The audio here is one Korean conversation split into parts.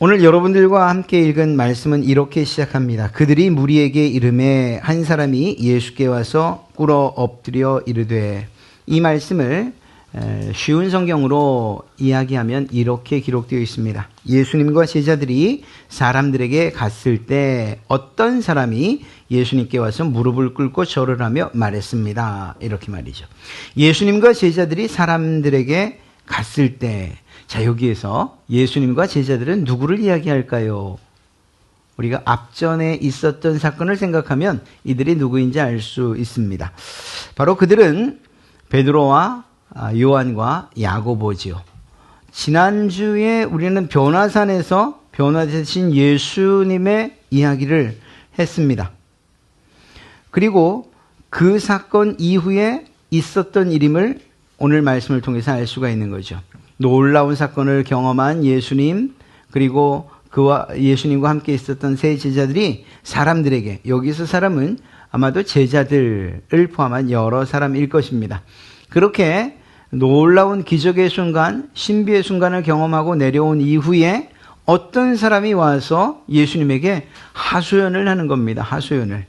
오늘 여러분들과 함께 읽은 말씀은 이렇게 시작합니다. 그들이 무리에게 이르매 한 사람이 예수께 와서 꿇어 엎드려 이르되, 이 말씀을 쉬운 성경으로 이야기하면 이렇게 기록되어 있습니다. 예수님과 제자들이 사람들에게 갔을 때 어떤 사람이 예수님께 와서 무릎을 꿇고 절을 하며 말했습니다. 이렇게 말이죠. 예수님과 제자들이 사람들에게 갔을 때, 자, 여기에서 예수님과 제자들은 누구를 이야기할까요? 우리가 앞전에 있었던 사건을 생각하면 이들이 누구인지 알 수 있습니다. 바로 그들은 베드로와 요한과 야고보지요. 지난주에 우리는 변화산에서 변화되신 예수님의 이야기를 했습니다. 그리고 그 사건 이후에 있었던 일임을 오늘 말씀을 통해서 알 수가 있는 거죠. 놀라운 사건을 경험한 예수님, 그리고 그와 예수님과 함께 있었던 세 제자들이 사람들에게, 여기서 사람은 아마도 제자들을 포함한 여러 사람일 것입니다. 그렇게 놀라운 기적의 순간, 신비의 순간을 경험하고 내려온 이후에 어떤 사람이 와서 예수님에게 하소연을 하는 겁니다. 하소연을.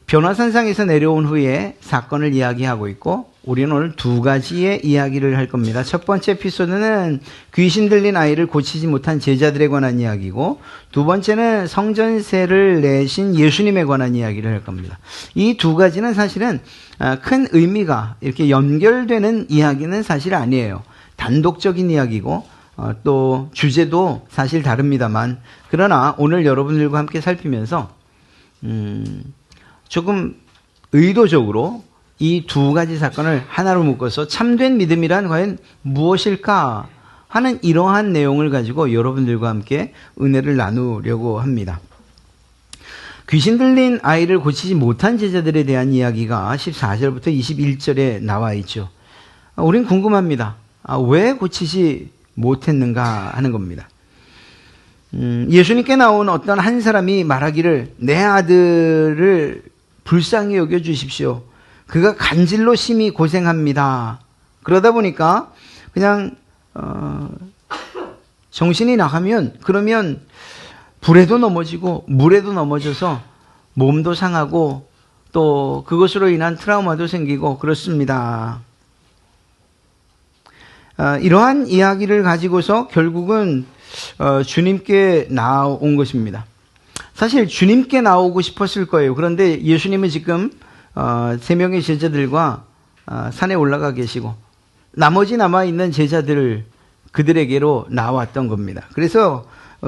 변화산상에서 내려온 후에 사건을 이야기하고 있고, 우리는 오늘 두 가지의 이야기를 할 겁니다. 첫 번째 에피소드는 귀신 들린 아이를 고치지 못한 제자들에 관한 이야기고, 두 번째는 성전세를 내신 예수님에 관한 이야기를 할 겁니다. 이 두 가지는 사실은 큰 의미가 이렇게 연결되는 이야기는 사실 아니에요. 단독적인 이야기고, 또 주제도 사실 다릅니다만, 그러나 오늘 여러분들과 함께 살피면서 조금 의도적으로 이 두 가지 사건을 하나로 묶어서 참된 믿음이란 과연 무엇일까 하는 이러한 내용을 가지고 여러분들과 함께 은혜를 나누려고 합니다. 귀신 들린 아이를 고치지 못한 제자들에 대한 이야기가 14절부터 21절에 나와 있죠. 우린 궁금합니다. 왜 고치지 못했는가 하는 겁니다. 예수님께 나온 어떤 한 사람이 말하기를, 내 아들을 불쌍히 여겨주십시오. 그가 간질로 심히 고생합니다. 그러다 보니까 그냥 정신이 나가면, 그러면 불에도 넘어지고 물에도 넘어져서 몸도 상하고 또 그것으로 인한 트라우마도 생기고 그렇습니다. 이러한 이야기를 가지고서 결국은 주님께 나온 것입니다. 사실 주님께 나오고 싶었을 거예요. 그런데 예수님은 지금 세 명의 제자들과 산에 올라가 계시고 나머지 남아있는 제자들을 그들에게로 나왔던 겁니다. 그래서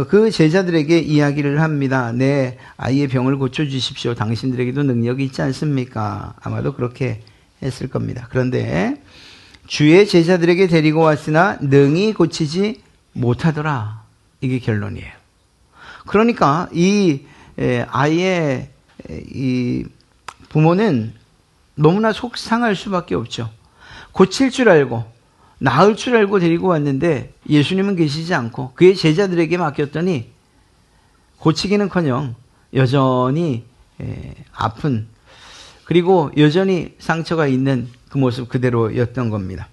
그 제자들에게 이야기를 합니다. 내 아이의 병을 고쳐주십시오. 당신들에게도 능력이 있지 않습니까? 아마도 그렇게 했을 겁니다. 그런데 주의 제자들에게 데리고 왔으나 능히 고치지 못하더라. 이게 결론이에요. 그러니까 이 아이의 이 부모는 너무나 속상할 수밖에 없죠. 고칠 줄 알고 나을 줄 알고 데리고 왔는데 예수님은 계시지 않고 그의 제자들에게 맡겼더니 고치기는커녕 여전히 아픈, 그리고 여전히 상처가 있는 그 모습 그대로였던 겁니다.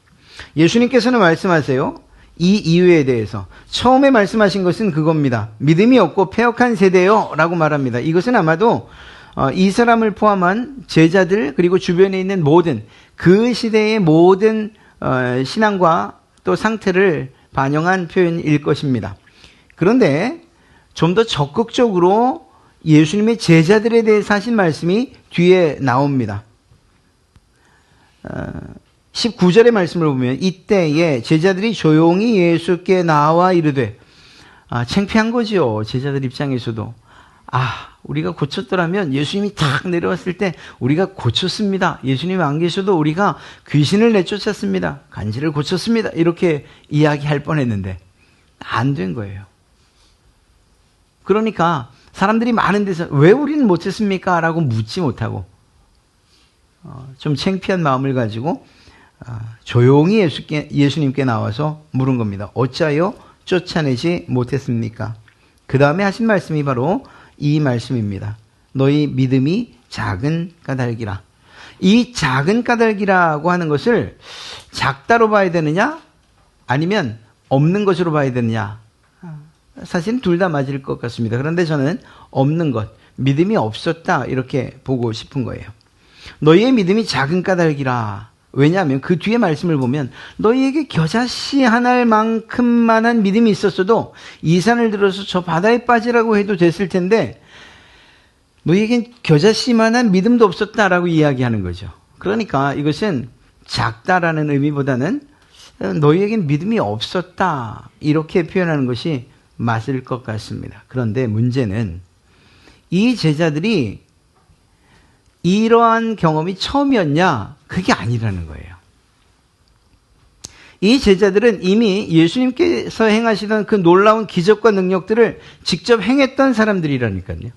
예수님께서는 말씀하세요. 이 이유에 대해서 처음에 말씀하신 것은 그겁니다. 믿음이 없고 패역한 세대요 라고 말합니다. 이것은 아마도 이 사람을 포함한 제자들, 그리고 주변에 있는 모든 그 시대의 모든 신앙과 또 상태를 반영한 표현일 것입니다. 그런데 좀 더 적극적으로 예수님의 제자들에 대해서 하신 말씀이 뒤에 나옵니다. 19절의 말씀을 보면 이때에 제자들이 조용히 예수께 나와 이르되, 창피한 거지요. 제자들 입장에서도. 우리가 고쳤더라면 예수님이 탁 내려왔을 때 우리가 고쳤습니다. 예수님이 안 계셔도 우리가 귀신을 내쫓았습니다. 간질을 고쳤습니다. 이렇게 이야기할 뻔했는데 안 된 거예요. 그러니까 사람들이 많은 데서 왜 우리는 못했습니까? 라고 묻지 못하고 좀 창피한 마음을 가지고 조용히 예수님께 나와서 물은 겁니다. 어찌하여 쫓아내지 못했습니까? 그 다음에 하신 말씀이 바로 이 말씀입니다. 너희 믿음이 작은 까닭이라. 이 작은 까닭이라고 하는 것을 작다로 봐야 되느냐, 아니면 없는 것으로 봐야 되느냐, 사실은 둘 다 맞을 것 같습니다. 그런데 저는 없는 것, 믿음이 없었다 이렇게 보고 싶은 거예요. 너희의 믿음이 작은 까닭이라. 왜냐하면 그 뒤에 말씀을 보면 너희에게 겨자씨 한 알만큼만한 믿음이 있었어도 이 산을 들어서 저 바다에 빠지라고 해도 됐을 텐데 너희에겐 겨자씨만한 믿음도 없었다라고 이야기하는 거죠. 그러니까 이것은 작다라는 의미보다는 너희에겐 믿음이 없었다 이렇게 표현하는 것이 맞을 것 같습니다. 그런데 문제는 이 제자들이 이러한 경험이 처음이었냐? 그게 아니라는 거예요. 이 제자들은 이미 예수님께서 행하시던 그 놀라운 기적과 능력들을 직접 행했던 사람들이라니까요.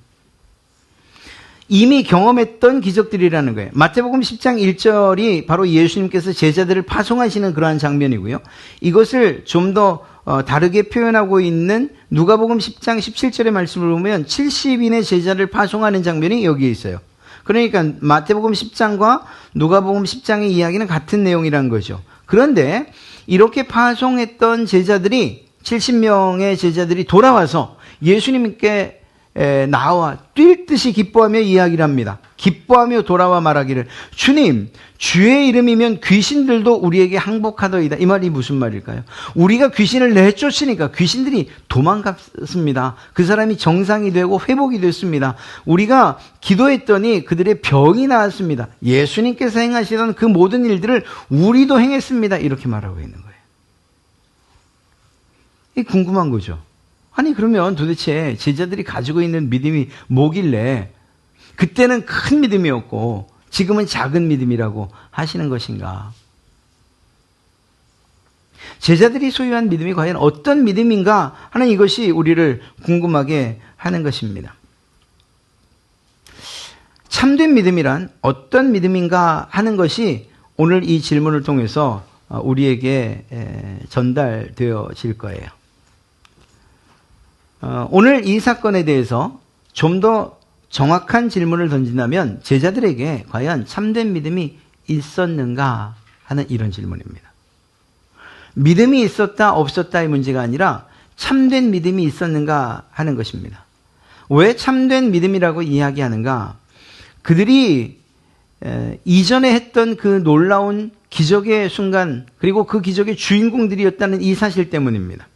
이미 경험했던 기적들이라는 거예요. 마태복음 10장 1절이 바로 예수님께서 제자들을 파송하시는 그러한 장면이고요. 이것을 좀 더 다르게 표현하고 있는 누가복음 10장 17절의 말씀을 보면 70인의 제자를 파송하는 장면이 여기에 있어요. 그러니까 마태복음 10장과 누가복음 10장의 이야기는 같은 내용이라는 거죠. 그런데 이렇게 파송했던 제자들이 70명의 제자들이 돌아와서 예수님께 나와 뛸 듯이 기뻐하며 이야기를 합니다. 기뻐하며 돌아와 말하기를 주님 주의 이름이면 귀신들도 우리에게 항복하더이다. 이 말이 무슨 말일까요? 우리가 귀신을 내쫓으니까 귀신들이 도망갔습니다. 그 사람이 정상이 되고 회복이 됐습니다. 우리가 기도했더니 그들의 병이 나았습니다. 예수님께서 행하시던 그 모든 일들을 우리도 행했습니다. 이렇게 말하고 있는 거예요. 이게 궁금한 거죠. 아니 그러면 도대체 제자들이 가지고 있는 믿음이 뭐길래 그때는 큰 믿음이었고 지금은 작은 믿음이라고 하시는 것인가? 제자들이 소유한 믿음이 과연 어떤 믿음인가 하는 이것이 우리를 궁금하게 하는 것입니다. 참된 믿음이란 어떤 믿음인가 하는 것이 오늘 이 질문을 통해서 우리에게 전달되어질 거예요. 오늘 이 사건에 대해서 좀 더 정확한 질문을 던진다면 제자들에게 과연 참된 믿음이 있었는가 하는 이런 질문입니다. 믿음이 있었다 없었다의 문제가 아니라 참된 믿음이 있었는가 하는 것입니다. 왜 참된 믿음이라고 이야기하는가? 그들이 이전에 했던 그 놀라운 기적의 순간 그리고 그 기적의 주인공들이었다는 이 사실 때문입니다.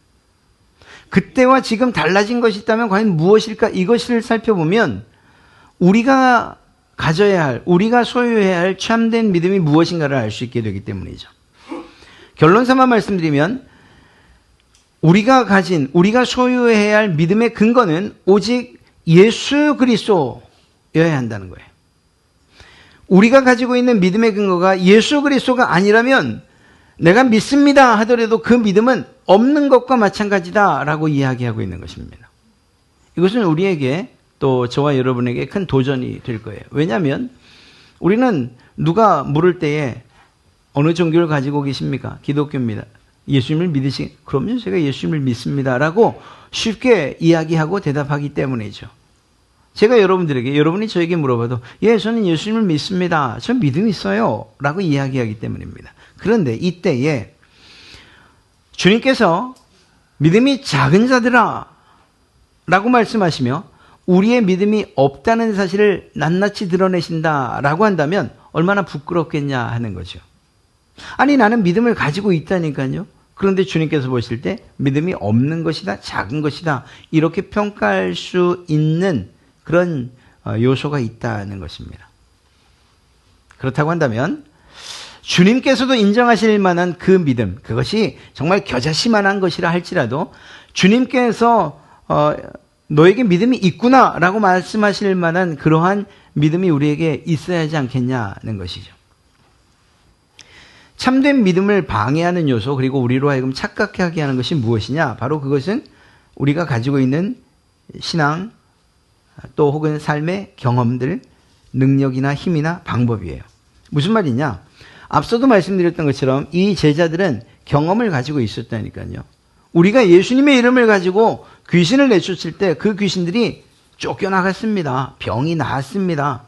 그때와 지금 달라진 것이 있다면 과연 무엇일까? 이것을 살펴보면 우리가 가져야 할, 우리가 소유해야 할 참된 믿음이 무엇인가를 알 수 있게 되기 때문이죠. 결론 삼아 말씀드리면 우리가 가진, 우리가 소유해야 할 믿음의 근거는 오직 예수 그리스도여야 한다는 거예요. 우리가 가지고 있는 믿음의 근거가 예수 그리스도가 아니라면 내가 믿습니다 하더라도 그 믿음은 없는 것과 마찬가지다라고 이야기하고 있는 것입니다. 이것은 우리에게 또 저와 여러분에게 큰 도전이 될 거예요. 왜냐하면 우리는 누가 물을 때에 어느 종교를 가지고 계십니까? 기독교입니다. 예수님을 믿으시? 그럼요, 제가 예수님을 믿습니다라고 쉽게 이야기하고 대답하기 때문이죠. 제가 여러분들에게, 여러분이 저에게 물어봐도 예, 저는 예수님을 믿습니다. 저 믿음이 있어요 라고 이야기하기 때문입니다. 그런데 이때에 주님께서 믿음이 작은 자들아 라고 말씀하시며 우리의 믿음이 없다는 사실을 낱낱이 드러내신다라고 한다면 얼마나 부끄럽겠냐 하는 거죠. 아니 나는 믿음을 가지고 있다니까요. 그런데 주님께서 보실 때 믿음이 없는 것이다, 작은 것이다 이렇게 평가할 수 있는 그런 요소가 있다는 것입니다. 그렇다고 한다면 주님께서도 인정하실 만한 그 믿음, 그것이 정말 겨자씨만한 것이라 할지라도 주님께서 너에게 믿음이 있구나라고 말씀하실 만한 그러한 믿음이 우리에게 있어야 하지 않겠냐는 것이죠. 참된 믿음을 방해하는 요소 그리고 우리로 하여금 착각하게 하는 것이 무엇이냐? 바로 그것은 우리가 가지고 있는 신앙 또 혹은 삶의 경험들, 능력이나 힘이나 방법이에요. 무슨 말이냐? 앞서도 말씀드렸던 것처럼 이 제자들은 경험을 가지고 있었다니까요. 우리가 예수님의 이름을 가지고 귀신을 내쫓을 때 그 귀신들이 쫓겨나갔습니다. 병이 나았습니다.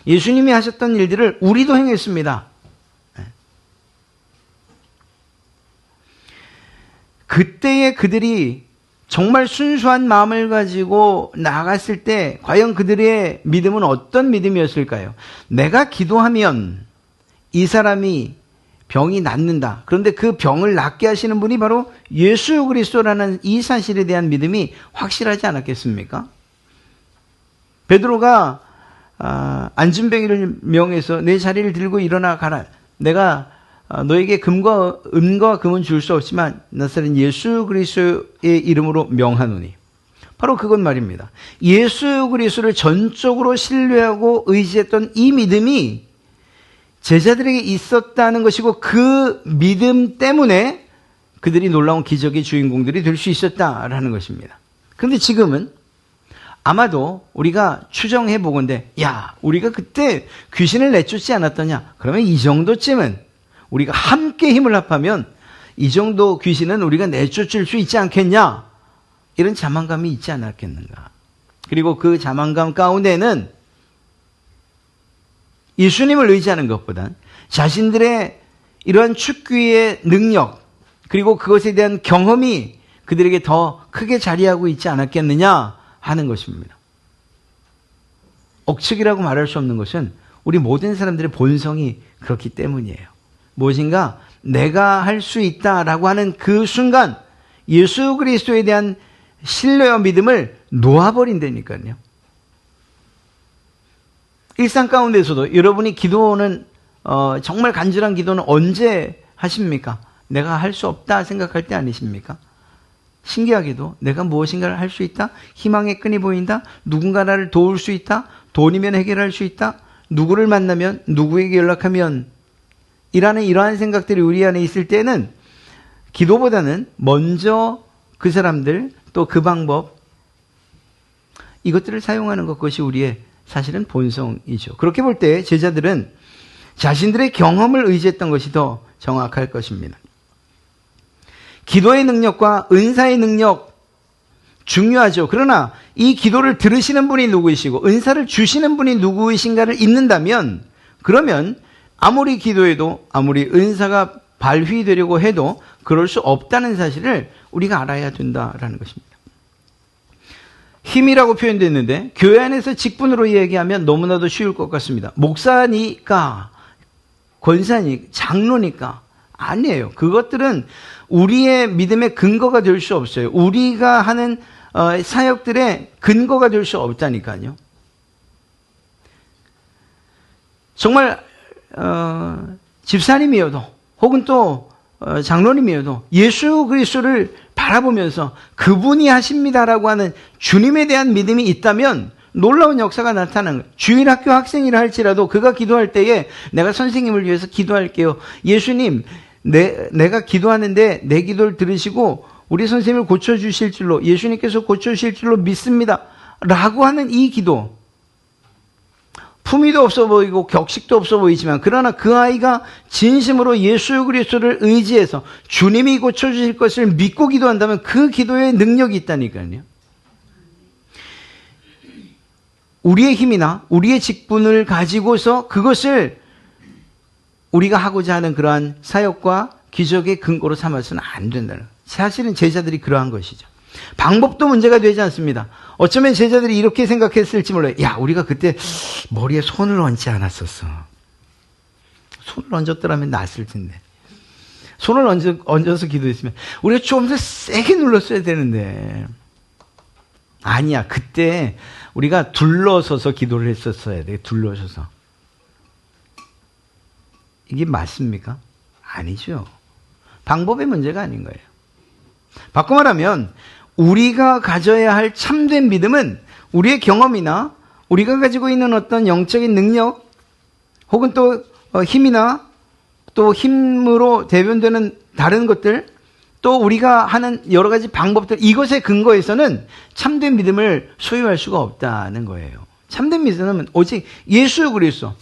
예수님이 하셨던 일들을 우리도 행했습니다. 그때의 그들이 정말 순수한 마음을 가지고 나아갔을 때 과연 그들의 믿음은 어떤 믿음이었을까요? 내가 기도하면 이 사람이 병이 낫는다. 그런데 그 병을 낫게 하시는 분이 바로 예수 그리스도라는 이 사실에 대한 믿음이 확실하지 않았겠습니까? 베드로가 안진뱅이를 명해서 내 자리를 들고 일어나 가라. 내가 너에게 은과 금은 줄 수 없지만 나사렛 예수 그리스도의 이름으로 명하노니. 바로 그것 말입니다. 예수 그리스도를 전적으로 신뢰하고 의지했던 이 믿음이 제자들에게 있었다는 것이고 그 믿음 때문에 그들이 놀라운 기적의 주인공들이 될 수 있었다라는 것입니다. 그런데 지금은 아마도 우리가 추정해 보건대 우리가 그때 귀신을 내쫓지 않았더냐? 그러면 이 정도쯤은 우리가 함께 힘을 합하면 이 정도 귀신은 우리가 내쫓을 수 있지 않겠냐? 이런 자만감이 있지 않았겠는가? 그리고 그 자만감 가운데는 예수님을 의지하는 것보단 자신들의 이러한 축귀의 능력 그리고 그것에 대한 경험이 그들에게 더 크게 자리하고 있지 않았겠느냐 하는 것입니다. 억측이라고 말할 수 없는 것은 우리 모든 사람들의 본성이 그렇기 때문이에요. 무엇인가 내가 할 수 있다라고 하는 그 순간 예수 그리스도에 대한 신뢰와 믿음을 놓아버린다니까요. 일상 가운데서도 여러분이 기도는 정말 간절한 기도는 언제 하십니까? 내가 할 수 없다 생각할 때 아니십니까? 신기하게도 내가 무엇인가를 할 수 있다? 희망의 끈이 보인다? 누군가 나를 도울 수 있다? 돈이면 해결할 수 있다? 누구를 만나면 누구에게 연락하면 이러한 생각들이 우리 안에 있을 때는 기도보다는 먼저 그 사람들 또 그 방법 이것들을 사용하는 그것이 우리의 사실은 본성이죠. 그렇게 볼 때 제자들은 자신들의 경험을 의지했던 것이 더 정확할 것입니다. 기도의 능력과 은사의 능력 중요하죠. 그러나 이 기도를 들으시는 분이 누구이시고 은사를 주시는 분이 누구이신가를 잊는다면 그러면 아무리 기도해도 아무리 은사가 발휘되려고 해도 그럴 수 없다는 사실을 우리가 알아야 된다라는 것입니다. 힘이라고 표현됐는데 교회 안에서 직분으로 얘기하면 너무나도 쉬울 것 같습니다. 목사니까 권사니까 장로니까 아니에요. 그것들은 우리의 믿음의 근거가 될 수 없어요. 우리가 하는 사역들의 근거가 될 수 없다니까요. 정말 집사님이어도 혹은 또 장로님이어도 예수 그리스도를 바라보면서 그분이 하십니다라고 하는 주님에 대한 믿음이 있다면 놀라운 역사가 나타나는 거예요. 주일학교 학생이라 할지라도 그가 기도할 때에 내가 선생님을 위해서 기도할게요. 예수님 내가 기도하는데 내 기도를 들으시고 우리 선생님을 고쳐주실 줄로 예수님께서 고쳐주실 줄로 믿습니다 라고 하는 이 기도 품위도 없어 보이고 격식도 없어 보이지만 그러나 그 아이가 진심으로 예수 그리스도를 의지해서 주님이 고쳐주실 것을 믿고 기도한다면 그 기도에 능력이 있다니까요. 우리의 힘이나 우리의 직분을 가지고서 그것을 우리가 하고자 하는 그러한 사역과 기적의 근거로 삼아서는 안 된다는 거예요. 사실은 제자들이 그러한 것이죠. 방법도 문제가 되지 않습니다. 어쩌면 제자들이 이렇게 생각했을지 몰라요. 우리가 그때 머리에 손을 얹지 않았었어. 손을 얹었더라면 낫을 텐데. 손을 얹어서 기도했으면 우리가 좀 더 세게 눌렀어야 되는데. 아니야. 그때 우리가 둘러서서 기도를 했었어야 돼. 둘러서서. 이게 맞습니까? 아니죠. 방법의 문제가 아닌 거예요. 바꿔 말하면 우리가 가져야 할 참된 믿음은 우리의 경험이나 우리가 가지고 있는 어떤 영적인 능력 혹은 또 힘이나 또 힘으로 대변되는 다른 것들 또 우리가 하는 여러 가지 방법들 이것에 근거해서는 참된 믿음을 소유할 수가 없다는 거예요. 참된 믿음은 오직 예수 그리스도.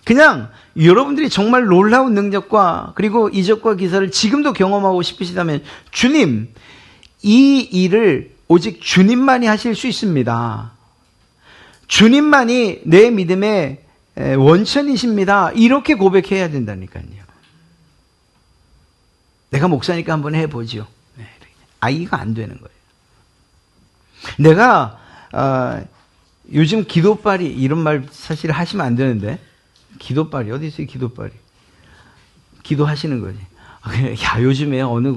그냥 여러분들이 정말 놀라운 능력과 그리고 이적과 기사를 지금도 경험하고 싶으시다면 주님 이 일을 오직 주님만이 하실 수 있습니다. 주님만이 내 믿음의 원천이십니다. 이렇게 고백해야 된다니까요. 내가 목사니까 한번 해보죠. 이거 안 되는 거예요. 내가 요즘 기도빨이 이런 말 사실 하시면 안 되는데 기도빨이 어디 있어요? 기도빨이 기도하시는 거지. 야 요즘에 어느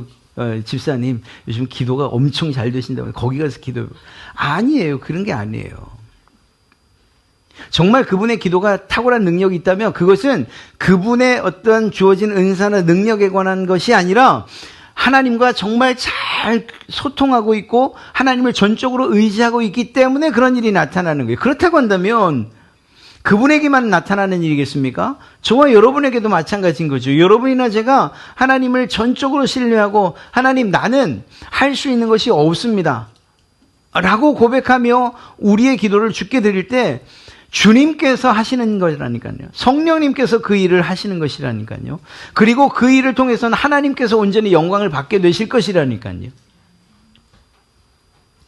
집사님 요즘 기도가 엄청 잘 되신다고 거기 가서 기도 아니에요. 그런 게 아니에요. 정말 그분의 기도가 탁월한 능력이 있다면 그것은 그분의 어떤 주어진 은사나 능력에 관한 것이 아니라 하나님과 정말 잘 소통하고 있고 하나님을 전적으로 의지하고 있기 때문에 그런 일이 나타나는 거예요. 그렇다고 한다면 그분에게만 나타나는 일이겠습니까? 저와 여러분에게도 마찬가지인 거죠. 여러분이나 제가 하나님을 전적으로 신뢰하고 하나님 나는 할 수 있는 것이 없습니다 라고 고백하며 우리의 기도를 주께 드릴 때 주님께서 하시는 것이라니까요. 성령님께서 그 일을 하시는 것이라니까요. 그리고 그 일을 통해서는 하나님께서 온전히 영광을 받게 되실 것이라니까요.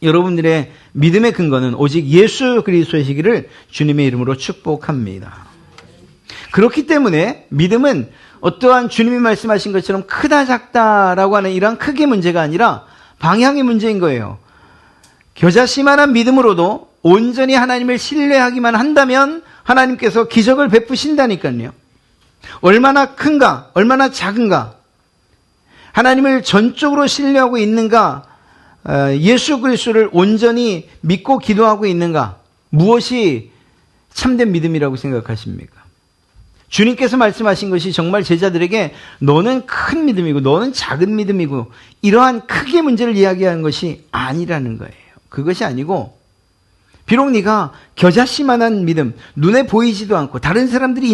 여러분들의 믿음의 근거는 오직 예수 그리스도이시기를 주님의 이름으로 축복합니다. 그렇기 때문에 믿음은 어떠한 주님이 말씀하신 것처럼 크다 작다라고 하는 이러한 크기의 문제가 아니라 방향의 문제인 거예요. 겨자씨만한 믿음으로도 온전히 하나님을 신뢰하기만 한다면 하나님께서 기적을 베푸신다니까요. 얼마나 큰가, 얼마나 작은가, 하나님을 전적으로 신뢰하고 있는가, 예수 그리스도를 온전히 믿고 기도하고 있는가, 무엇이 참된 믿음이라고 생각하십니까? 주님께서 말씀하신 것이 정말 제자들에게 너는 큰 믿음이고 너는 작은 믿음이고 이러한 크기의 문제를 이야기하는 것이 아니라는 거예요. 그것이 아니고 비록 네가 겨자씨만한 믿음, 눈에 보이지도 않고 다른 사람들이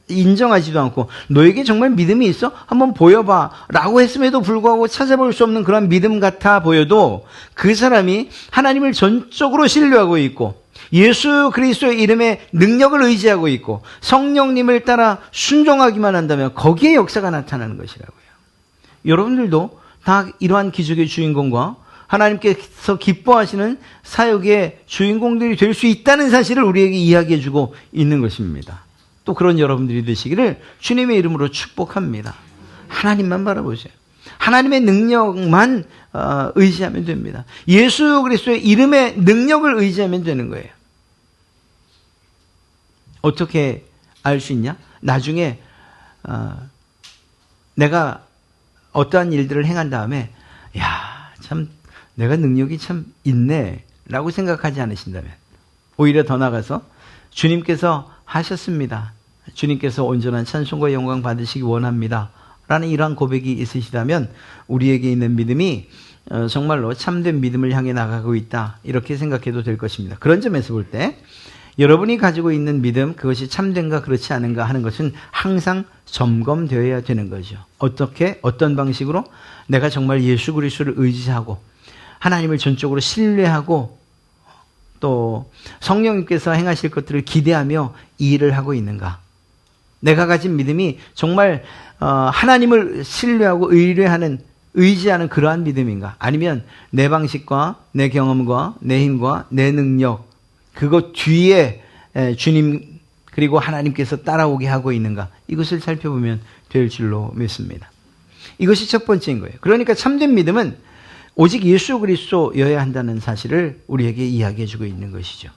인정하지도 않고 너에게 정말 믿음이 있어? 한번 보여봐 라고 했음에도 불구하고 찾아볼 수 없는 그런 믿음 같아 보여도 그 사람이 하나님을 전적으로 신뢰하고 있고 예수 그리스도의 이름에 능력을 의지하고 있고 성령님을 따라 순종하기만 한다면 거기에 역사가 나타나는 것이라고요. 여러분들도 다 이러한 기적의 주인공과 하나님께서 기뻐하시는 사역의 주인공들이 될 수 있다는 사실을 우리에게 이야기해주고 있는 것입니다. 또 그런 여러분들이 되시기를 주님의 이름으로 축복합니다. 하나님만 바라보세요. 하나님의 능력만 의지하면 됩니다. 예수 그리스도의 이름의 능력을 의지하면 되는 거예요. 어떻게 알 수 있냐? 나중에 내가 어떠한 일들을 행한 다음에 참 내가 능력이 참 있네 라고 생각하지 않으신다면 오히려 더 나아가서 주님께서 하셨습니다. 주님께서 온전한 찬송과 영광 받으시기 원합니다 라는 이러한 고백이 있으시다면 우리에게 있는 믿음이 정말로 참된 믿음을 향해 나가고 있다 이렇게 생각해도 될 것입니다. 그런 점에서 볼 때 여러분이 가지고 있는 믿음 그것이 참된가 그렇지 않은가 하는 것은 항상 점검되어야 되는 거죠. 어떻게 어떤 방식으로 내가 정말 예수 그리스도를 의지하고 하나님을 전적으로 신뢰하고 또 성령님께서 행하실 것들을 기대하며 이 일을 하고 있는가. 내가 가진 믿음이 정말 하나님을 신뢰하고 의지하는 그러한 믿음인가. 아니면 내 방식과 내 경험과 내 힘과 내 능력 그것 뒤에 주님 그리고 하나님께서 따라오게 하고 있는가. 이것을 살펴보면 될 줄로 믿습니다. 이것이 첫 번째인 거예요. 그러니까 참된 믿음은 오직 예수 그리스도여야 한다는 사실을 우리에게 이야기해 주고 있는 것이죠.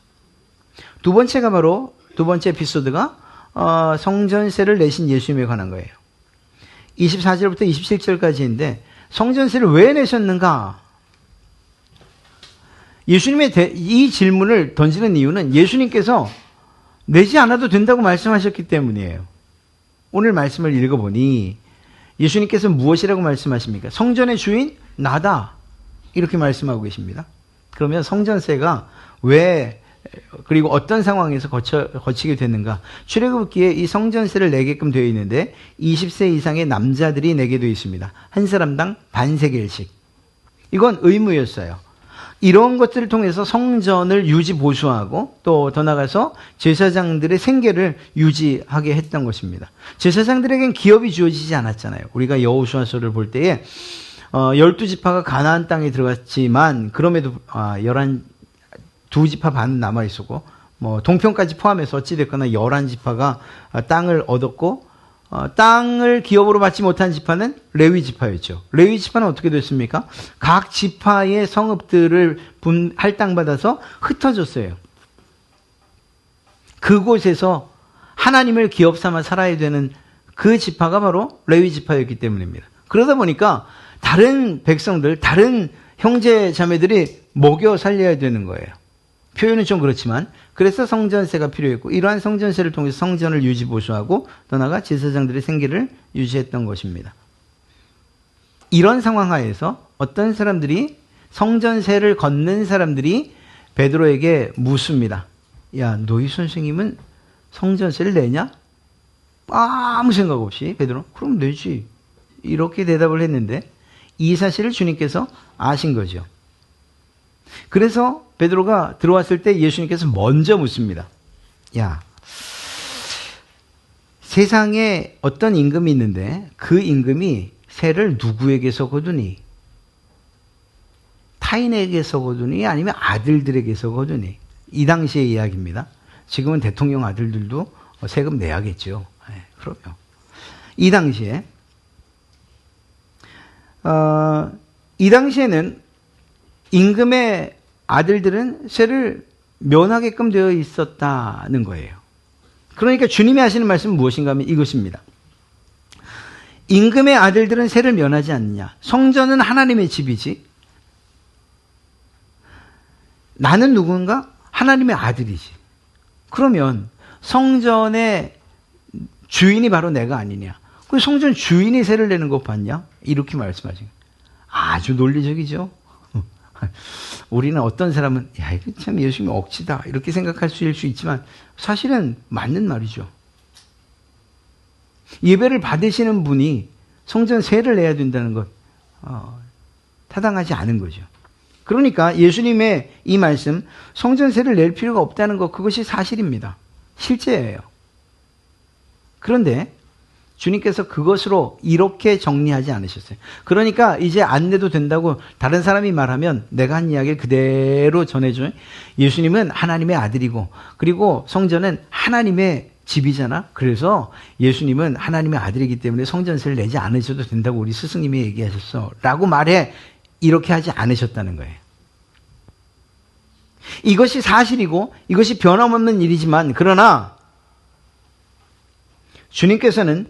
두 번째 에피소드가 성전세를 내신 예수님에 관한 거예요. 24절부터 27절까지인데 성전세를 왜 내셨는가? 예수님의 이 질문을 던지는 이유는 예수님께서 내지 않아도 된다고 말씀하셨기 때문이에요. 오늘 말씀을 읽어보니 예수님께서 무엇이라고 말씀하십니까? 성전의 주인 나다 이렇게 말씀하고 계십니다. 그러면 성전세가 왜 그리고 어떤 상황에서 거치게 됐는가? 출애굽기에 이 성전세를 내게끔 되어 있는데 20세 이상의 남자들이 내게 되어 있습니다. 한 사람당 반세겔씩. 이건 의무였어요. 이런 것들을 통해서 성전을 유지 보수하고 또 더 나아가서 제사장들의 생계를 유지하게 했던 것입니다. 제사장들에겐 기업이 주어지지 않았잖아요. 우리가 여호수아서를 볼 때에 12지파가 가나안 땅에 들어갔지만 그럼에도 2지파 반은 남아있었고 동편까지 포함해서 어찌됐거나 11지파가 땅을 얻었고 땅을 기업으로 받지 못한 지파는 레위 지파였죠. 레위 지파는 어떻게 됐습니까? 각 지파의 성읍들을 할당받아서 흩어졌어요. 그곳에서 하나님을 기업 삼아 살아야 되는 그 지파가 바로 레위 지파였기 때문입니다. 그러다 보니까 다른 백성들, 다른 형제 자매들이 먹여 살려야 되는 거예요. 표현은 좀 그렇지만 그래서 성전세가 필요했고 이러한 성전세를 통해서 성전을 유지 보수하고 더 나아가 제사장들의 생계를 유지했던 것입니다. 이런 상황 하에서 어떤 사람들이 성전세를 걷는 사람들이 베드로에게 묻습니다. 야, 너희 선생님은 성전세를 내냐? 아무 생각 없이 베드로 그럼 내지 이렇게 대답을 했는데 이 사실을 주님께서 아신 거죠. 그래서 베드로가 들어왔을 때 예수님께서 먼저 묻습니다. 야, 세상에 어떤 임금이 있는데 그 임금이 세를 누구에게서 거두니? 타인에게서 거두니? 아니면 아들들에게서 거두니? 이 당시의 이야기입니다. 지금은 대통령 아들들도 세금 내야겠죠. 네, 그럼요. 이 당시에는 임금의 아들들은 세를 면하게끔 되어 있었다는 거예요. 그러니까 주님이 하시는 말씀은 무엇인가 하면 이것입니다. 임금의 아들들은 세를 면하지 않느냐. 성전은 하나님의 집이지. 나는 누군가? 하나님의 아들이지. 그러면 성전의 주인이 바로 내가 아니냐. 그 성전 주인이 세를 내는 거 봤냐? 이렇게 말씀하신 거예요. 아주 논리적이죠. 우리는 어떤 사람은 야, 이거 참 예수님이 억지다 이렇게 생각할 수 있지만 사실은 맞는 말이죠. 예배를 받으시는 분이 성전 세를 내야 된다는 것 타당하지 않은 거죠. 그러니까 예수님의 이 말씀 성전 세를 낼 필요가 없다는 것 그것이 사실입니다. 실제예요. 그런데 주님께서 그것으로 이렇게 정리하지 않으셨어요. 그러니까 이제 안 내도 된다고 다른 사람이 말하면 내가 한 이야기를 그대로 전해줘요. 예수님은 하나님의 아들이고 그리고 성전은 하나님의 집이잖아. 그래서 예수님은 하나님의 아들이기 때문에 성전세를 내지 않으셔도 된다고 우리 스승님이 얘기하셨어 라고 말해. 이렇게 하지 않으셨다는 거예요. 이것이 사실이고 이것이 변함없는 일이지만 그러나 주님께서는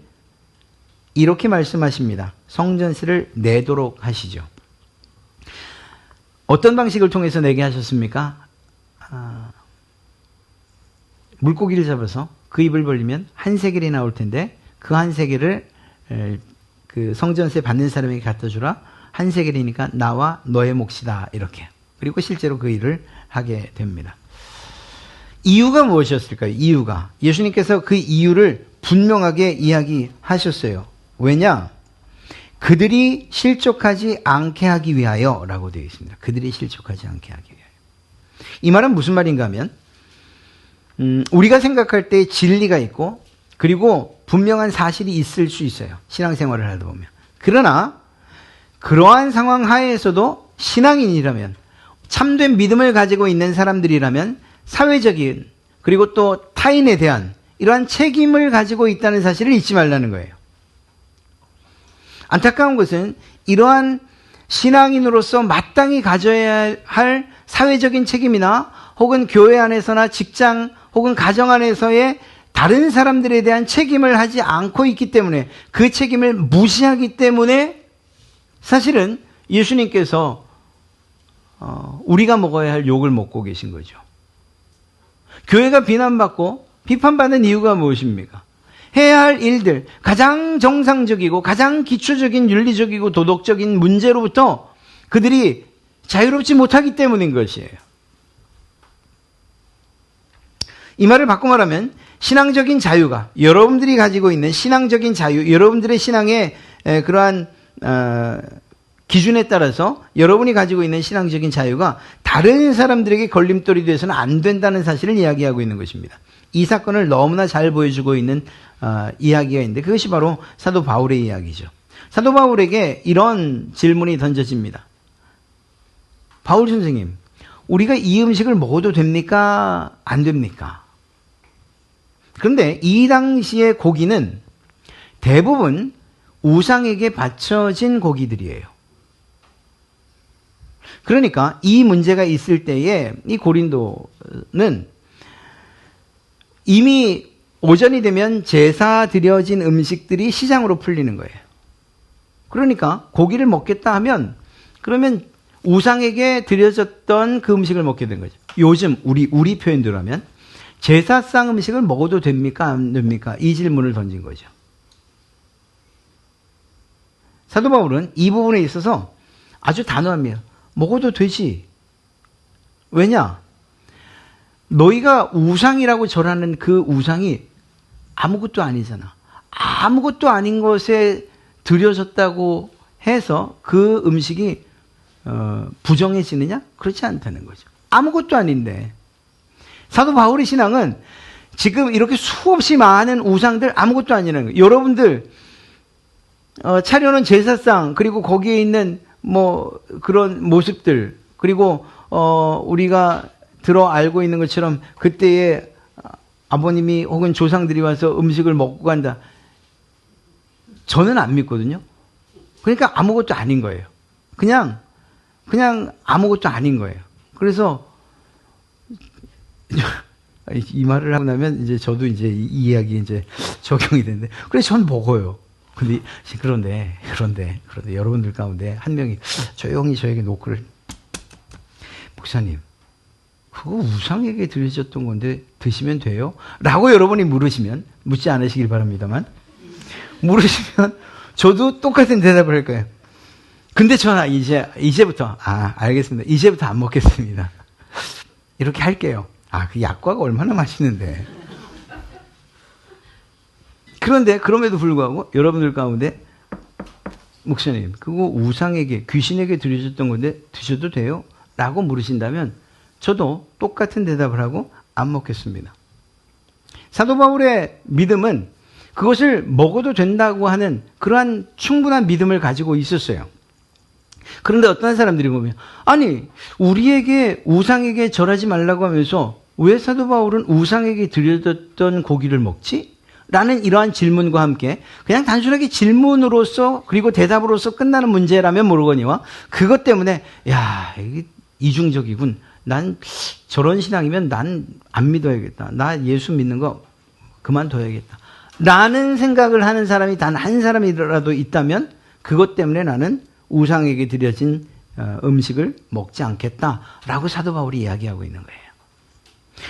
이렇게 말씀하십니다. 성전세를 내도록 하시죠. 어떤 방식을 통해서 내게 하셨습니까? 물고기를 잡아서 그 입을 벌리면 한 세겔이 나올 텐데 그 한 세겔을 그 성전세 받는 사람에게 갖다 주라. 한 세겔이니까 나와 너의 몫이다. 이렇게. 그리고 실제로 그 일을 하게 됩니다. 이유가 무엇이었을까요? 이유가. 예수님께서 그 이유를 분명하게 이야기하셨어요. 왜냐? 그들이 실족하지 않게 하기 위하여 라고 되어 있습니다. 그들이 실족하지 않게 하기 위하여. 이 말은 무슨 말인가 하면 우리가 생각할 때 진리가 있고 그리고 분명한 사실이 있을 수 있어요. 신앙생활을 하다 보면. 그러나 그러한 상황 하에서도 신앙인이라면 참된 믿음을 가지고 있는 사람들이라면 사회적인 그리고 또 타인에 대한 이러한 책임을 가지고 있다는 사실을 잊지 말라는 거예요. 안타까운 것은 이러한 신앙인으로서 마땅히 가져야 할 사회적인 책임이나 혹은 교회 안에서나 직장 혹은 가정 안에서의 다른 사람들에 대한 책임을 하지 않고 있기 때문에 그 책임을 무시하기 때문에 사실은 예수님께서 우리가 먹어야 할 욕을 먹고 계신 거죠. 교회가 비난받고 비판받는 이유가 무엇입니까? 해야 할 일들, 가장 정상적이고 가장 기초적인 윤리적이고 도덕적인 문제로부터 그들이 자유롭지 못하기 때문인 것이에요. 이 말을 바꿔 말하면 신앙적인 자유가 여러분들이 가지고 있는 신앙적인 자유, 여러분들의 신앙의 그러한 기준에 따라서 여러분이 가지고 있는 신앙적인 자유가 다른 사람들에게 걸림돌이 돼서는 안 된다는 사실을 이야기하고 있는 것입니다. 이 사건을 너무나 잘 보여주고 있는 이야기가 있는데 그것이 바로 사도 바울의 이야기죠. 사도 바울에게 이런 질문이 던져집니다. 바울 선생님, 우리가 이 음식을 먹어도 됩니까? 안 됩니까? 그런데 이 당시의 고기는 대부분 우상에게 바쳐진 고기들이에요. 그러니까 이 문제가 있을 때에 이 고린도는 이미 오전이 되면 제사 드려진 음식들이 시장으로 풀리는 거예요. 그러니까 고기를 먹겠다 하면 그러면 우상에게 드려졌던 그 음식을 먹게 된 거죠. 요즘 우리 표현대로 하면 제사상 음식을 먹어도 됩니까? 안 됩니까? 이 질문을 던진 거죠. 사도 바울은 이 부분에 있어서 아주 단호합니다. 먹어도 되지. 왜냐? 너희가 우상이라고 절하는 그 우상이 아무것도 아니잖아. 아무것도 아닌 것에 드려졌다고 해서 그 음식이 부정해지느냐? 그렇지 않다는 거죠. 아무것도 아닌데. 사도 바울의 신앙은 지금 이렇게 수없이 많은 우상들 아무것도 아니라는 거예요. 여러분들 차려놓은 제사상 그리고 거기에 있는 뭐 그런 모습들 그리고 우리가 들어 알고 있는 것처럼 그때의 아버님이 혹은 조상들이 와서 음식을 먹고 간다. 저는 안 믿거든요. 그러니까 아무것도 아닌 거예요. 그냥 아무것도 아닌 거예요. 그래서 이 말을 하고 나면 이제 저도 이제 이 이야기 이제 적용이 되는데 그래서 전 먹어요. 그런데 여러분들 가운데 한 명이 조용히 저에게 노크를 목사님 그거 우상에게 드려졌던 건데 드시면 돼요? 라고 여러분이 묻지 않으시길 바랍니다만 물으시면 저도 똑같은 대답을 할 거예요. 근데 저는 이제부터 알겠습니다. 이제부터 안 먹겠습니다. 이렇게 할게요. 그 약과가 얼마나 맛있는데. 그런데 그럼에도 불구하고 여러분들 가운데 목사님 그거 우상에게 귀신에게 드려졌던 건데 드셔도 돼요? 라고 물으신다면 저도 똑같은 대답을 하고 안 먹겠습니다. 사도 바울의 믿음은 그것을 먹어도 된다고 하는 그러한 충분한 믿음을 가지고 있었어요. 그런데 어떤 사람들이 보면 아니 우리에게 우상에게 절하지 말라고 하면서 왜 사도 바울은 우상에게 드려졌던 고기를 먹지? 라는 이러한 질문과 함께 그냥 단순하게 질문으로서 그리고 대답으로서 끝나는 문제라면 모르거니와 그것 때문에 이게 이중적이군. 난 저런 신앙이면 난 안 믿어야겠다. 나 예수 믿는 거 그만둬야겠다. 라는 생각을 하는 사람이 단 한 사람이라도 있다면 그것 때문에 나는 우상에게 드려진 음식을 먹지 않겠다라고 사도 바울이 이야기하고 있는 거예요.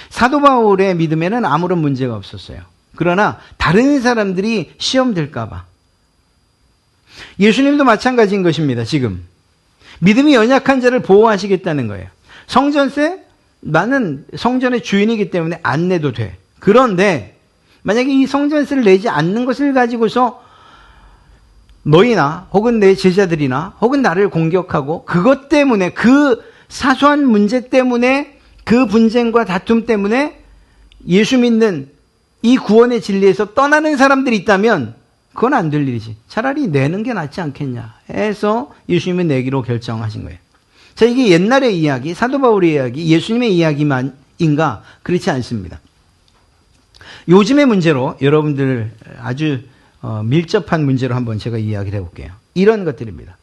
사도 바울의 믿음에는 아무런 문제가 없었어요. 그러나 다른 사람들이 시험 들까 봐. 예수님도 마찬가지인 것입니다. 지금. 믿음이 연약한 자를 보호하시겠다는 거예요. 성전세? 나는 성전의 주인이기 때문에 안 내도 돼. 그런데 만약에 이 성전세를 내지 않는 것을 가지고서 너희나 혹은 내 제자들이나 혹은 나를 공격하고 그것 때문에 그 사소한 문제 때문에 그 분쟁과 다툼 때문에 예수 믿는 이 구원의 진리에서 떠나는 사람들이 있다면 그건 안 될 일이지. 차라리 내는 게 낫지 않겠냐 해서 예수님이 내기로 결정하신 거예요. 자, 이게 옛날의 이야기, 사도 바울의 이야기, 예수님의 이야기만인가? 그렇지 않습니다. 요즘의 문제로 여러분들 아주 밀접한 문제로 한번 제가 이야기를 해볼게요. 이런 것들입니다.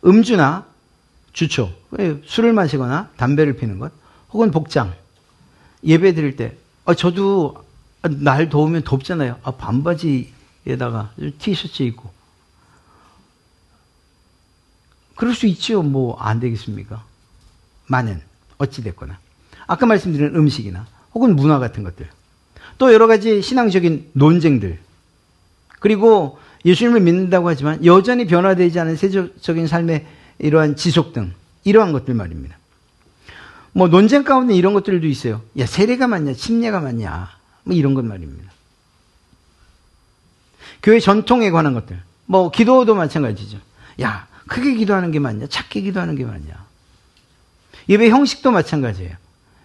음주나 주초, 술을 마시거나 담배를 피는 것, 혹은 복장, 예배 드릴 때, 저도 날 더우면 덥잖아요. 반바지에다가 티셔츠 입고. 그럴 수 있죠. 뭐 안 되겠습니까? 많은 어찌됐거나. 아까 말씀드린 음식이나 혹은 문화 같은 것들. 또 여러 가지 신앙적인 논쟁들. 그리고 예수님을 믿는다고 하지만 여전히 변화되지 않은 세속적인 삶의 이러한 지속 등 이러한 것들 말입니다. 뭐 논쟁 가운데 이런 것들도 있어요. 세례가 맞냐 침례가 맞냐 뭐 이런 것 말입니다. 교회 전통에 관한 것들. 뭐 기도도 마찬가지죠. 크게 기도하는 게 맞냐 작게 기도하는 게 맞냐. 예배 형식도 마찬가지예요.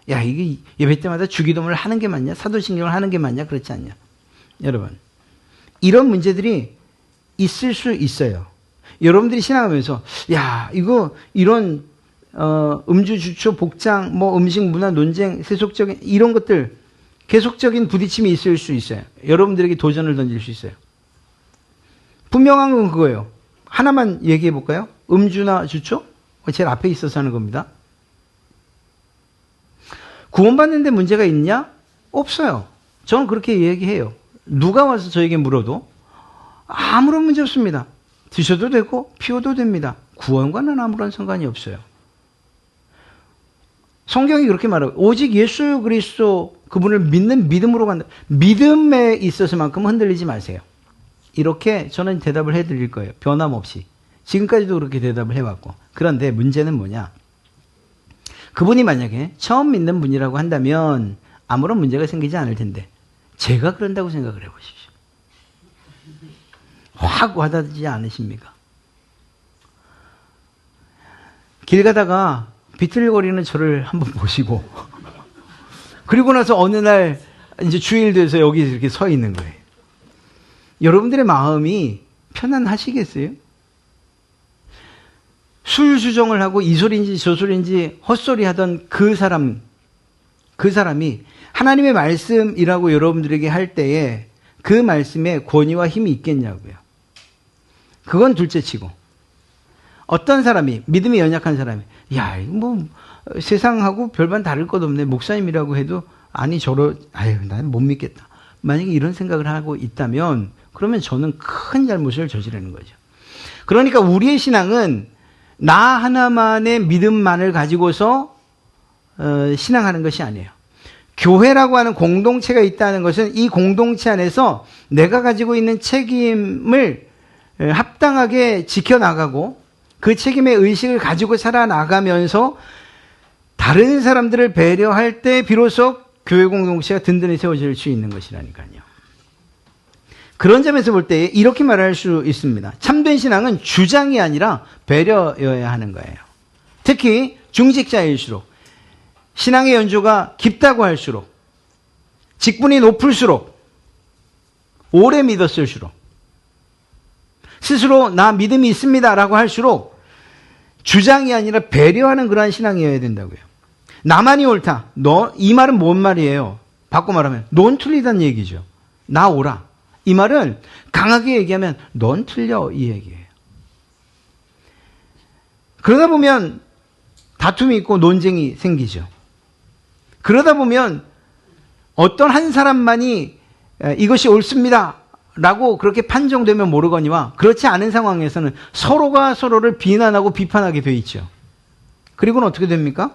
이게 예배 때마다 주기도문을 하는 게 맞냐 사도신경을 하는 게 맞냐 그렇지 않냐. 여러분 이런 문제들이 있을 수 있어요. 여러분들이 신앙하면서 이런 음주, 주초, 복장, 뭐 음식, 문화, 논쟁, 세속적인 이런 것들 계속적인 부딪힘이 있을 수 있어요. 여러분들에게 도전을 던질 수 있어요. 분명한 건 그거예요. 하나만 얘기해 볼까요? 음주나 주초? 제일 앞에 있어서 하는 겁니다. 구원받는데 문제가 있냐? 없어요. 저는 그렇게 얘기해요. 누가 와서 저에게 물어도 아무런 문제 없습니다. 드셔도 되고 피워도 됩니다. 구원과는 아무런 상관이 없어요. 성경이 그렇게 말하고 오직 예수 그리스도 그분을 믿는 믿음으로 간다. 믿음에 있어서만큼 흔들리지 마세요. 이렇게 저는 대답을 해드릴 거예요. 변함없이. 지금까지도 그렇게 대답을 해왔고. 그런데 문제는 뭐냐? 그분이 만약에 처음 믿는 분이라고 한다면 아무런 문제가 생기지 않을 텐데 제가 그런다고 생각을 해보십시오. 확 와닿지 않으십니까? 길 가다가 비틀거리는 저를 한번 보시고 그리고 나서 어느 날 이제 주일 돼서 여기 이렇게 서 있는 거예요. 여러분들의 마음이 편안하시겠어요? 술 주정을 하고 이 소리인지 저 소리인지 헛소리 하던 그 사람이 하나님의 말씀이라고 여러분들에게 할 때에 그 말씀에 권위와 힘이 있겠냐고요. 그건 둘째치고 어떤 사람이 믿음이 연약한 사람이 야 이거 뭐 세상하고 별반 다를 것 없네. 목사님이라고 해도 아니 난 못 믿겠다. 만약에 이런 생각을 하고 있다면 그러면 저는 큰 잘못을 저지르는 거죠. 그러니까 우리의 신앙은 나 하나만의 믿음만을 가지고서 신앙하는 것이 아니에요. 교회라고 하는 공동체가 있다는 것은 이 공동체 안에서 내가 가지고 있는 책임을 합당하게 지켜나가고 그 책임의 의식을 가지고 살아나가면서 다른 사람들을 배려할 때 비로소 교회 공동체가 든든히 세워질 수 있는 것이라니까요. 그런 점에서 볼 때 이렇게 말할 수 있습니다. 참된 신앙은 주장이 아니라 배려여야 하는 거예요. 특히 중직자일수록 신앙의 연조가 깊다고 할수록 직분이 높을수록 오래 믿었을수록 스스로 나 믿음이 있습니다라고 할수록 주장이 아니라 배려하는 그러한 신앙이어야 된다고요. 나만이 옳다. 이 말은 뭔 말이에요? 바꿔 말하면 넌 틀리다는 얘기죠. 나 오라. 이 말은 강하게 얘기하면 넌 틀려 이 얘기예요. 그러다 보면 다툼이 있고 논쟁이 생기죠. 그러다 보면 어떤 한 사람만이 이것이 옳습니다 라고 그렇게 판정되면 모르거니와 그렇지 않은 상황에서는 서로가 서로를 비난하고 비판하게 되어 있죠. 그리고는 어떻게 됩니까?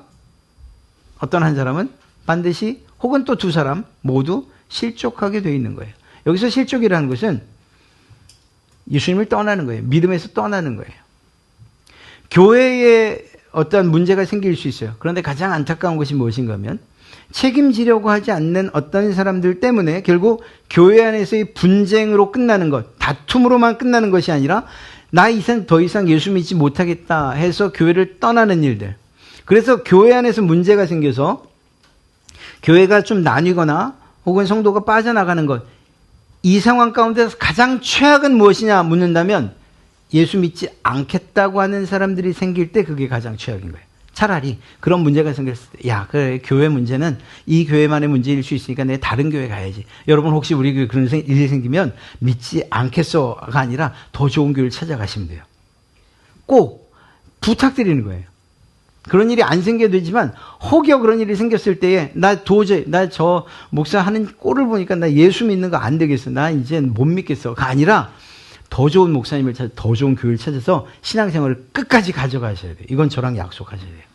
어떤 한 사람은 반드시 혹은 또 두 사람 모두 실족하게 되어 있는 거예요. 여기서 실족이라는 것은 예수님을 떠나는 거예요. 믿음에서 떠나는 거예요. 교회에 어떤 문제가 생길 수 있어요. 그런데 가장 안타까운 것이 무엇인가 하면 책임지려고 하지 않는 어떤 사람들 때문에 결국 교회 안에서의 분쟁으로 끝나는 것, 다툼으로만 끝나는 것이 아니라 나 더 이상 예수 믿지 못하겠다 해서 교회를 떠나는 일들. 그래서 교회 안에서 문제가 생겨서 교회가 좀 나뉘거나 혹은 성도가 빠져나가는 것. 이 상황 가운데서 가장 최악은 무엇이냐 묻는다면 예수 믿지 않겠다고 하는 사람들이 생길 때 그게 가장 최악인 거예요. 차라리 그런 문제가 생겼을 때, 야, 그래, 교회 문제는 이 교회만의 문제일 수 있으니까 내 다른 교회 가야지. 여러분 혹시 우리 교회 그런 일이 생기면 믿지 않겠어가 아니라 더 좋은 교회를 찾아가시면 돼요. 꼭 부탁드리는 거예요. 그런 일이 안 생겨도 되지만 혹여 그런 일이 생겼을 때에 나 저 목사 하는 꼴을 보니까 나 예수 믿는 거 안 되겠어. 나 이제 못 믿겠어가 아니라 더 좋은 목사님을 찾아 더 좋은 교회를 찾아서 신앙생활을 끝까지 가져가셔야 돼요. 이건 저랑 약속하셔야 돼요.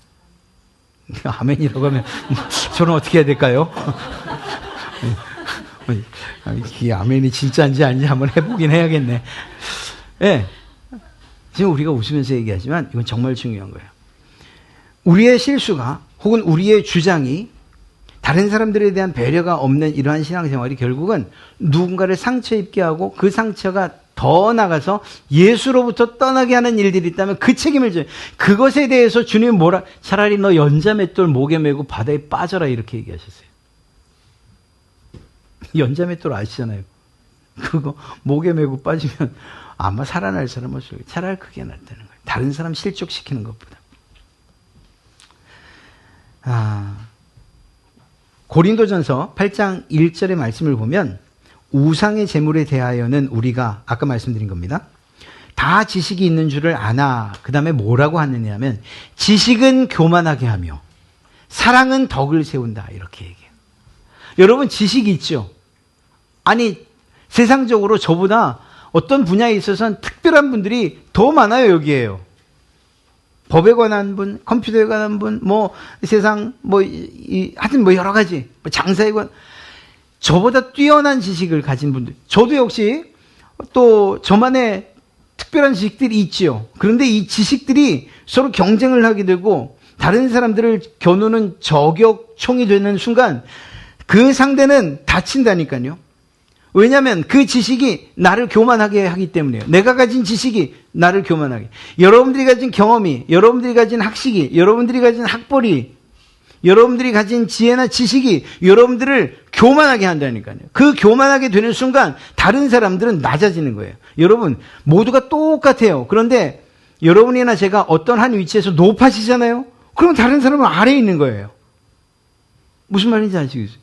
아멘이라고 하면 저는 어떻게 해야 될까요? 이 아멘이 진짜인지 아닌지 한번 해보긴 해야겠네. 네. 지금 우리가 웃으면서 얘기하지만 이건 정말 중요한 거예요. 우리의 실수가 혹은 우리의 주장이 다른 사람들에 대한 배려가 없는 이러한 신앙생활이 결국은 누군가를 상처 입게 하고 그 상처가 더 나가서 예수로부터 떠나게 하는 일들이 있다면 그 책임을 져요. 그것에 대해서 주님은 차라리 너 연자맷돌 목에 메고 바다에 빠져라 이렇게 얘기하셨어요. 연자맷돌 아시잖아요. 그거 목에 메고 빠지면 아마 살아날 사람은 없어요. 차라리 그게 낫다는 거예요. 다른 사람 실족시키는 것보다. 고린도전서 8장 1절의 말씀을 보면 우상의 제물에 대하여는 우리가 아까 말씀드린 겁니다. 다 지식이 있는 줄을 아나. 그 다음에 뭐라고 하느냐 하면 지식은 교만하게 하며 사랑은 덕을 세운다. 이렇게 얘기해요. 여러분 지식이 있죠? 아니 세상적으로 저보다 어떤 분야에 있어서는 특별한 분들이 더 많아요. 여기에요. 법에 관한 분, 컴퓨터에 관한 분, 뭐 세상 하여튼 뭐 여러 가지 장사에 관한 저보다 뛰어난 지식을 가진 분들. 저도 역시 또 저만의 특별한 지식들이 있지요. 그런데 이 지식들이 서로 경쟁을 하게 되고 다른 사람들을 겨누는 저격총이 되는 순간 그 상대는 다친다니까요. 왜냐하면 그 지식이 나를 교만하게 하기 때문이에요. 내가 가진 지식이 나를 교만하게. 여러분들이 가진 경험이, 여러분들이 가진 학식이, 여러분들이 가진 학벌이, 여러분들이 가진 지혜나 지식이 여러분들을 교만하게 한다니까요. 그 교만하게 되는 순간 다른 사람들은 낮아지는 거예요. 여러분 모두가 똑같아요. 그런데 여러분이나 제가 어떤 한 위치에서 높아지잖아요. 그럼 다른 사람은 아래에 있는 거예요. 무슨 말인지 아시겠어요?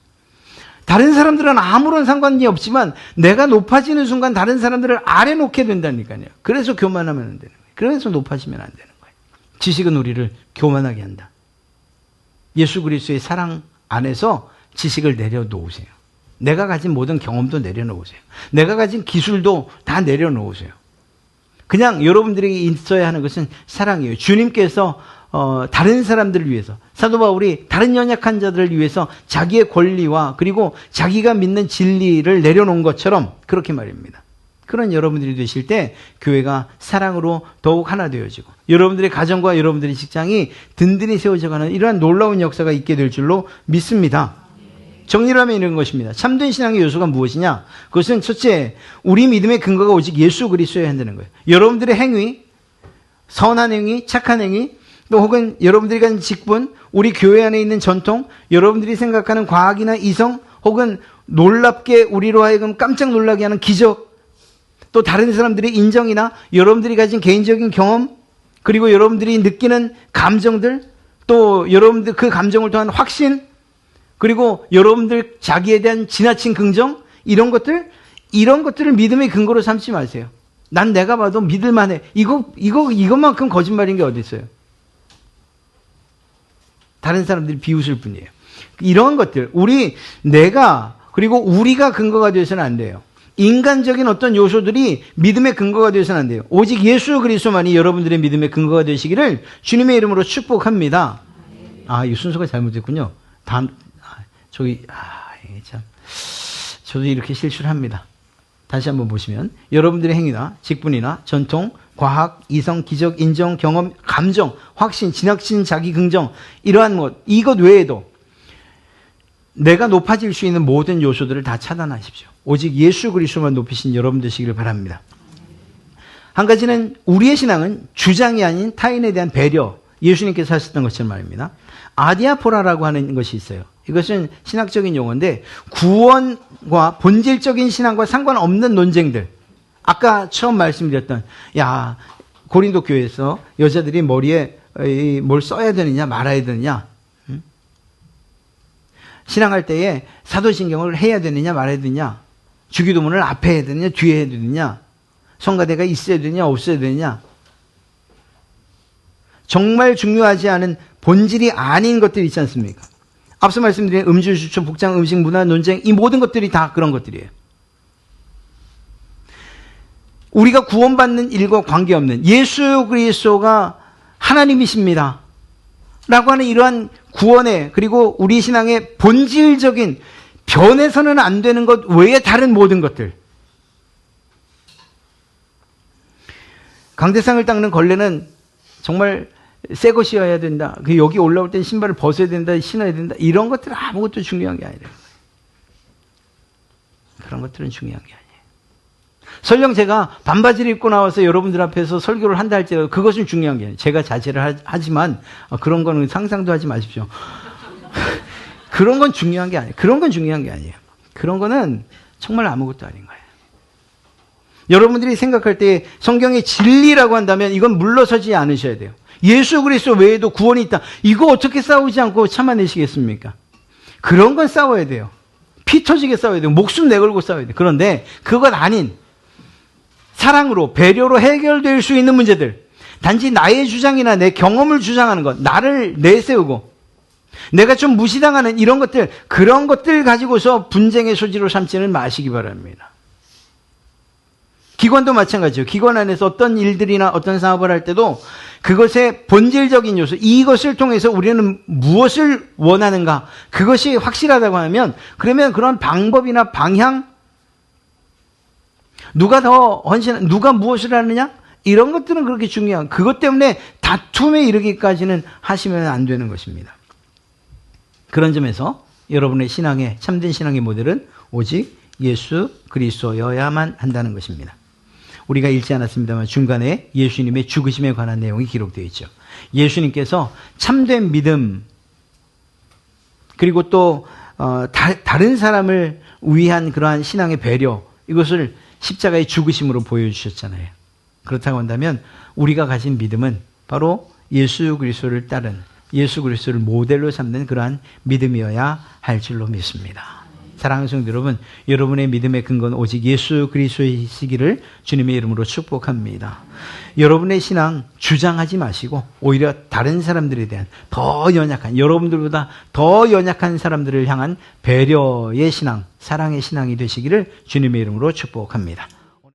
다른 사람들은 아무런 상관이 없지만 내가 높아지는 순간 다른 사람들을 아래 놓게 된다니까요. 그래서 교만하면 안 되는 거예요. 그래서 높아지면 안 되는 거예요. 지식은 우리를 교만하게 한다. 예수 그리스도의 사랑 안에서 지식을 내려놓으세요. 내가 가진 모든 경험도 내려놓으세요. 내가 가진 기술도 다 내려놓으세요. 그냥 여러분들에게 있어야 하는 것은 사랑이에요. 주님께서 다른 사람들을 위해서, 사도 바울이 다른 연약한 자들을 위해서 자기의 권리와 그리고 자기가 믿는 진리를 내려놓은 것처럼 그렇게 말입니다. 그런 여러분들이 되실 때 교회가 사랑으로 더욱 하나 되어지고 여러분들의 가정과 여러분들의 직장이 든든히 세워져가는 이러한 놀라운 역사가 있게 될 줄로 믿습니다. 정리를 하면 이런 것입니다. 참된 신앙의 요소가 무엇이냐? 그것은 첫째, 우리 믿음의 근거가 오직 예수 그리스도여야 한다는 거예요. 여러분들의 행위, 선한 행위, 착한 행위, 또 혹은 여러분들이 가진 직분, 우리 교회 안에 있는 전통, 여러분들이 생각하는 과학이나 이성, 혹은 놀랍게 우리로 하여금 깜짝 놀라게 하는 기적, 또 다른 사람들의 인정이나 여러분들이 가진 개인적인 경험, 그리고 여러분들이 느끼는 감정들, 또 여러분들 그 감정을 통한 확신, 그리고 여러분들 자기에 대한 지나친 긍정, 이런 것들을 믿음의 근거로 삼지 마세요. 난 내가 봐도 믿을만해. 이것만큼 거짓말인 게 어디 있어요? 다른 사람들이 비웃을 뿐이에요. 이런 것들, 그리고 우리가 근거가 되어서는 안 돼요. 인간적인 어떤 요소들이 믿음의 근거가 되어서는 안 돼요. 오직 예수 그리스도만이 여러분들의 믿음의 근거가 되시기를 주님의 이름으로 축복합니다. 이 순서가 잘못됐군요. 저도 이렇게 실수를 합니다. 다시 한번 보시면 여러분들의 행위나 직분이나 전통, 과학, 이성, 기적, 인정, 경험, 감정, 확신, 지나친 자기 긍정, 이러한 이것 외에도 내가 높아질 수 있는 모든 요소들을 다 차단하십시오. 오직 예수 그리스도만 높이신 여러분 되시기를 바랍니다. 한 가지는 우리의 신앙은 주장이 아닌 타인에 대한 배려, 예수님께서 하셨던 것처럼 말입니다. 아디아포라라고 하는 것이 있어요. 이것은 신학적인 용어인데 구원과 본질적인 신앙과 상관없는 논쟁들, 아까 처음 말씀드렸던 고린도 교회에서 여자들이 머리에 뭘 써야 되느냐 말아야 되느냐, 신앙할 때에 사도신경을 해야 되느냐 말아야 되느냐, 주기도문을 앞에 해야 되느냐 뒤에 해야 되느냐, 성가대가 있어야 되느냐 없어야 되느냐, 정말 중요하지 않은 본질이 아닌 것들이 있지 않습니까? 앞서 말씀드린 음주, 주초, 복장, 음식, 문화, 논쟁, 이 모든 것들이 다 그런 것들이에요. 우리가 구원받는 일과 관계없는 예수 그리스도가 하나님이십니다 라고 하는 이러한 구원의, 그리고 우리 신앙의 본질적인 변해서는 안 되는 것 외에 다른 모든 것들. 강대상을 닦는 걸레는 정말 새 것이어야 된다. 여기 올라올 땐 신발을 벗어야 된다, 신어야 된다. 이런 것들은 아무것도 중요한 게 아니라. 그런 것들은 중요한 게 아니에요. 설령 제가 반바지를 입고 나와서 여러분들 앞에서 설교를 한다 할지라도 그것은 중요한 게 아니에요. 제가 자제를 하지만 그런 거는 상상도 하지 마십시오. 그런 건 중요한 게 아니에요. 그런 건 중요한 게 아니에요. 그런 거는 정말 아무것도 아닌 거예요. 여러분들이 생각할 때 성경의 진리라고 한다면 이건 물러서지 않으셔야 돼요. 예수 그리스도 외에도 구원이 있다. 이거 어떻게 싸우지 않고 참아내시겠습니까? 그런 건 싸워야 돼요. 피 터지게 싸워야 돼요. 목숨 내걸고 싸워야 돼요. 그런데 그것 아닌 사랑으로, 배려로 해결될 수 있는 문제들, 단지 나의 주장이나 내 경험을 주장하는 것, 나를 내세우고 내가 좀 무시당하는 이런 것들, 그런 것들 가지고서 분쟁의 소지로 삼지는 마시기 바랍니다. 기관도 마찬가지예요. 기관 안에서 어떤 일들이나 어떤 사업을 할 때도 그것의 본질적인 요소, 이것을 통해서 우리는 무엇을 원하는가, 그것이 확실하다고 하면, 그러면 그런 방법이나 방향, 누가 더 누가 무엇을 하느냐, 이런 것들은 그렇게 중요한, 그것 때문에 다툼에 이르기까지는 하시면 안 되는 것입니다. 그런 점에서 여러분의 신앙의, 참된 신앙의 모델은 오직 예수 그리스도여야만 한다는 것입니다. 우리가 읽지 않았습니다만 중간에 예수님의 죽으심에 관한 내용이 기록되어 있죠. 예수님께서 참된 믿음, 그리고 또 다른 사람을 위한 그러한 신앙의 배려, 이것을 십자가의 죽으심으로 보여주셨잖아요. 그렇다고 한다면 우리가 가진 믿음은 바로 예수 그리스도를 따른, 예수 그리스도를 모델로 삼는 그러한 믿음이어야 할 줄로 믿습니다. 사랑하는 성도 여러분, 여러분의 믿음의 근거는 오직 예수 그리스도이시기를 주님의 이름으로 축복합니다. 여러분의 신앙 주장하지 마시고 오히려 다른 사람들에 대한 더 연약한, 여러분들보다 더 연약한 사람들을 향한 배려의 신앙, 사랑의 신앙이 되시기를 주님의 이름으로 축복합니다.